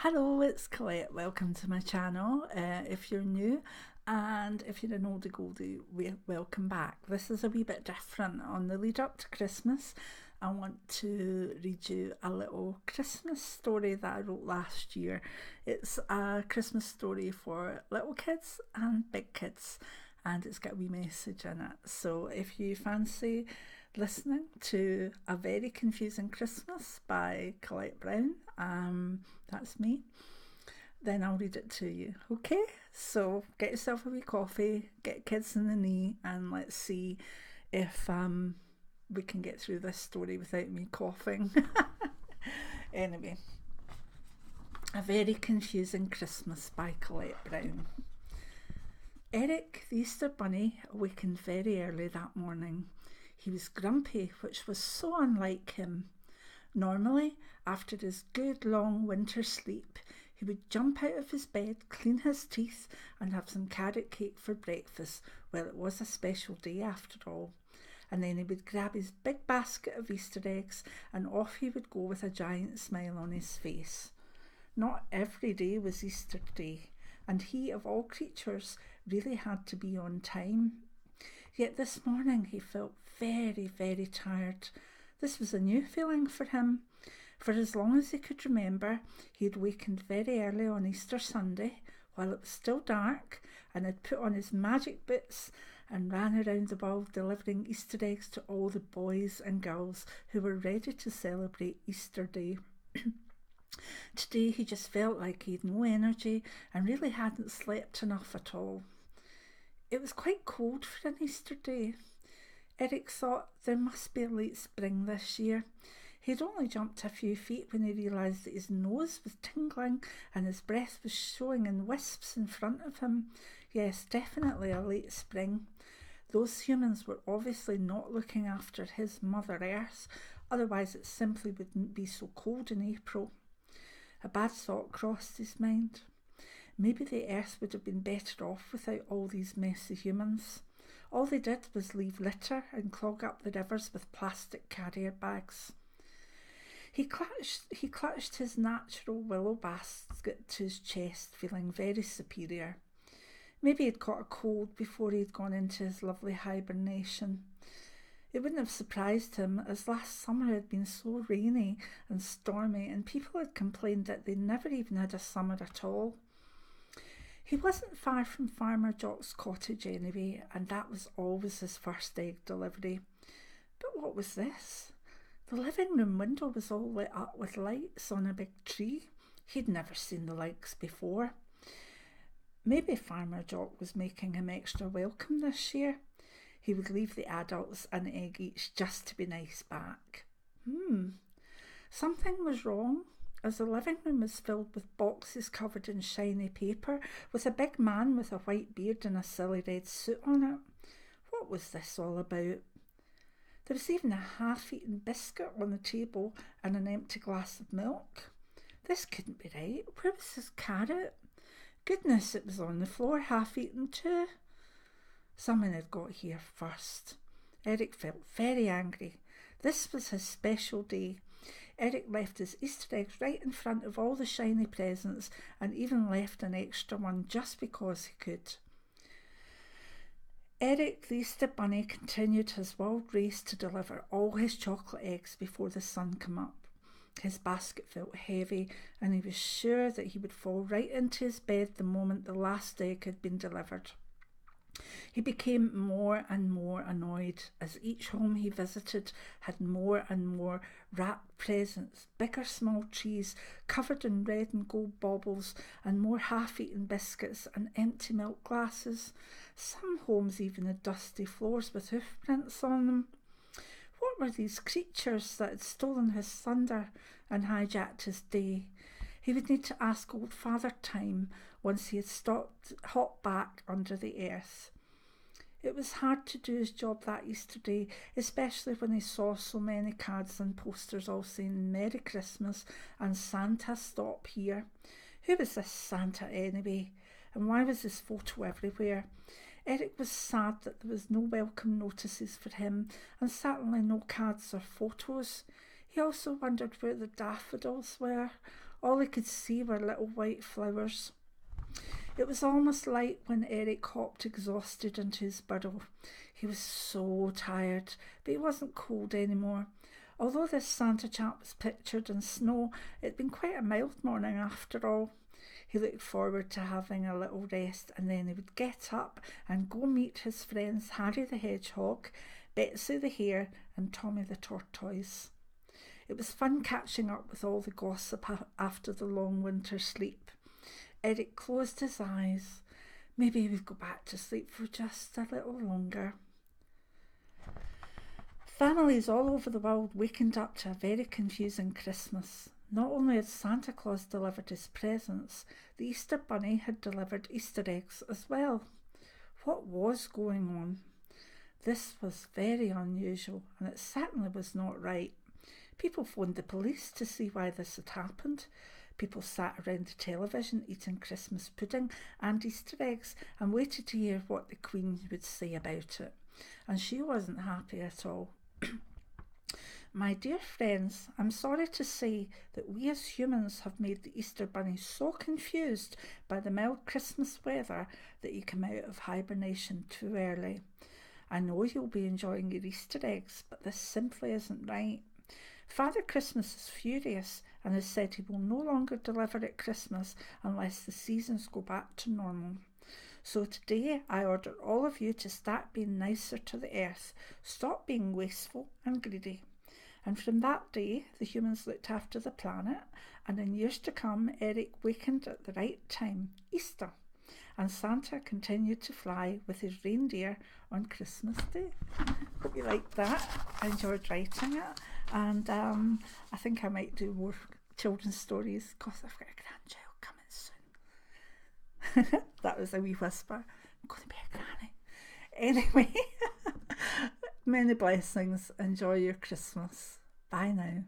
Hello, it's Colette. Welcome to my channel. If you're new, and if you're an oldie goldie, welcome back. This is a wee bit different. On the lead up to Christmas, I want to read you a little Christmas story that I wrote last year. It's a Christmas story for little kids and big kids, and it's got a wee message in it. So if you fancy listening to A Very Confusing Christmas by Colette Brown, that's me, then I'll read it to you. Okay, so get yourself a wee coffee, get kids in the knee, and let's see if we can get through this story without me coughing. Anyway, A Very Confusing Christmas by Colette Brown. Eric, the Easter Bunny, awakened very early that morning. He was grumpy, which was so unlike him. Normally, after his good long winter sleep, he would jump out of his bed, clean his teeth, and have some carrot cake for breakfast. Well, it was a special day after all. And then he would grab his big basket of Easter eggs, and off he would go with a giant smile on his face. Not every day was Easter Day, and he, of all creatures, really had to be on time. Yet this morning he felt very, very tired. This was a new feeling for him. For as long as he could remember, he had wakened very early on Easter Sunday, while it was still dark, and had put on his magic boots and ran around the world delivering Easter eggs to all the boys and girls who were ready to celebrate Easter Day. Today he just felt like he had no energy and really hadn't slept enough at all. It was quite cold for an Easter Day. Eric thought there must be a late spring this year. He'd only jumped a few feet when he realised that his nose was tingling and his breath was showing in wisps in front of him. Yes, definitely a late spring. Those humans were obviously not looking after his Mother Earth, otherwise it simply wouldn't be so cold in April. A bad thought crossed his mind. Maybe the Earth would have been better off without all these messy humans. All they did was leave litter and clog up the rivers with plastic carrier bags. He clutched his natural willow basket to his chest, feeling very superior. Maybe he'd caught a cold before he'd gone into his lovely hibernation. It wouldn't have surprised him, as last summer had been so rainy and stormy, and people had complained that they never even had a summer at all. He wasn't far from Farmer Jock's cottage anyway, and that was always his first egg delivery. But what was this? The living room window was all lit up with lights on a big tree. He'd never seen the likes before. Maybe Farmer Jock was making him extra welcome this year. He would leave the adults an egg each just to be nice back. Something was wrong, as the living room was filled with boxes covered in shiny paper, with a big man with a white beard and a silly red suit on it. What was this all about? There was even a half-eaten biscuit on the table and an empty glass of milk. This couldn't be right. Where was his carrot? Goodness, it was on the floor, half-eaten too. Someone had got here first. Eric felt very angry. This was his special day. Eric left his Easter eggs right in front of all the shiny presents, and even left an extra one just because he could. Eric, the Easter Bunny, continued his wild race to deliver all his chocolate eggs before the sun came up. His basket felt heavy, and he was sure that he would fall right into his bed the moment the last egg had been delivered. He became more and more annoyed as each home he visited had more and more wrapped presents, big or small trees covered in red and gold baubles, and more half-eaten biscuits and empty milk glasses. Some homes even had dusty floors with hoof prints on them. What were these creatures that had stolen his thunder and hijacked his day? He would need to ask old Father Time once he had hopped back under the earth. It was hard to do his job that Easter Day, especially when he saw so many cards and posters all saying Merry Christmas and Santa stop here. Who was this Santa anyway? And why was his photo everywhere? Eric was sad that there was no welcome notices for him, and certainly no cards or photos. He also wondered where the daffodils were. All he could see were little white flowers. It was almost light when Eric hopped exhausted into his burrow. He was so tired, but he wasn't cold anymore. Although this Santa chap was pictured in snow, it had been quite a mild morning after all. He looked forward to having a little rest, and then he would get up and go meet his friends Harry the Hedgehog, Betsy the Hare, and Tommy the Tortoise. It was fun catching up with all the gossip after the long winter sleep. Eric closed his eyes. Maybe he would go back to sleep for just a little longer. Families all over the world wakened up to a very confusing Christmas. Not only had Santa Claus delivered his presents, the Easter Bunny had delivered Easter eggs as well. What was going on? This was very unusual, and it certainly was not right. People phoned the police to see why this had happened. People sat around the television eating Christmas pudding and Easter eggs and waited to hear what the Queen would say about it. And she wasn't happy at all. My dear friends, I'm sorry to say that we as humans have made the Easter Bunny so confused by the mild Christmas weather that he came out of hibernation too early. I know you'll be enjoying your Easter eggs, but this simply isn't right. Father Christmas is furious and has said he will no longer deliver at Christmas unless the seasons go back to normal. So today I order all of you to start being nicer to the earth, stop being wasteful and greedy. And from that day, the humans looked after the planet, and in years to come, Eric wakened at the right time, Easter, and Santa continued to fly with his reindeer on Christmas Day. Hope you liked that. I enjoyed writing it, and I think I might do more children's stories because I've got a grandchild coming soon. That was a wee whisper. I'm going to be a granny. Anyway, many blessings. Enjoy your Christmas. Bye now.